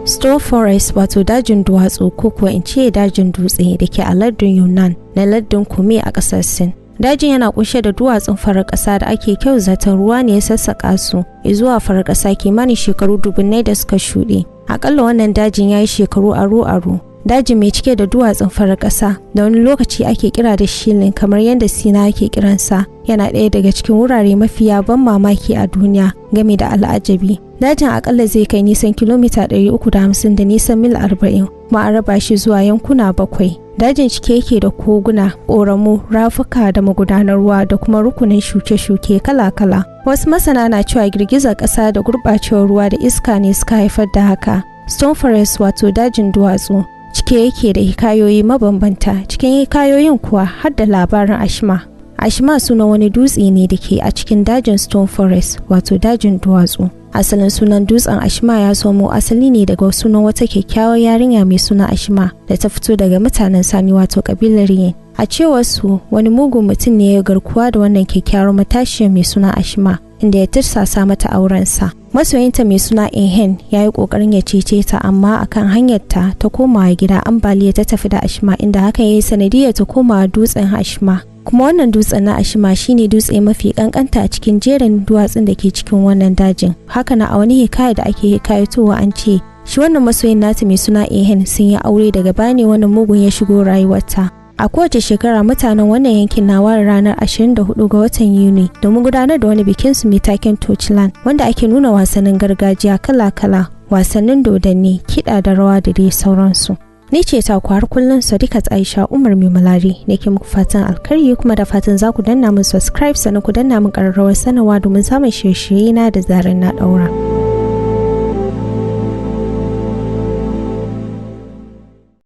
Stone Forest wato dajin duwatsu ko kuwa in ce dajin dutse da ke a lardin Yunnan na lardin Kume a ƙasar Sin. Dajin yana kunshe da duwatsun farar ƙasa da ake kyau zaton ruwa ne ya sassaƙa su zuwa farar ƙasa kimanin shekaru dubunnai da suka shuɗe. Aƙalla wannan dajin ya yi shekaru aro-aro. Dajin mai cike da duwatsun farar ƙasa da wani lokaci ake kira da shilin kamar yadda Sina ake kiransa, yana ɗaya daga cikin wurare mafiya ban mamaki a duniya game da al'ajabi. Dajin akalla zai kai nisan kilomita 350 da nisan mil 40, kuma an raba shi zuwa yankuna 7. Dajin cike yake da koguna, ƙoramu, rafuka da magudanar ruwa da kuma rukunin shuke-shuke kala-kala. Wasu masana na cewa girgizar ƙasa da gurɓacewar ruwa da iska ne suka haifar da haka. Stone Forest wato dajin duwatsu cike yake da hikayoyi mabambanta. Cikin hikayoyin kuwa har da labarin Ashma. Ashma sunan wani dutse ne da ke a cikin dajin Stone Forest wato dajin duwatsu. Asalin sunan dutsen Ashma ya samo asali ne daga sunan wata kyakkyawar yarinya mai suna Ashma da ta fito daga mutanen Sani wato kabilar Yin. A cewar su wani mugun mutum ne ya garkuwa da wannan kyakkyawar matashiyar mai suna Ashma, inda ya tirsasa mata aurensa. Masoyinta mai suna Ehen ya yi ƙoƙarin ya cece ta, amma akan hanyarta ta komawa gida ambaliya ta tafi da Ashma, inda hakan ya yi sanadiyar ta komawa dutsen Ashma. Kuma wannan dutsen na Ashma shine dutse mafi kankanta a cikin jerin duwatsun da ke cikin wannan dajin. Haka na a wani hikaya da ake hikayatowa an ce shi wannan masoyin nata mai suna Ehen sun yi aure daga bane wannan mugun ya shigo rayuwarta. A kowace shekara mutanen wannan yankin na ware ranar 24 ga watan Yuni domin gudanar da wani bikin su mai taken Torchland, wanda ake nuna wasannin gargajiya kala-kala, wasannin dodanni, kiɗa da rawa da dai sauransu. Ni ce ta ku har kullum Sadiqat Aisha Umar Meamalari, nake muku fatan alkhairi kuma da fatan za ku danna min subscribe sannan ku danna min ƙararrawar sanarwa domin samun shirye-shirye na da zarar na ɗaura.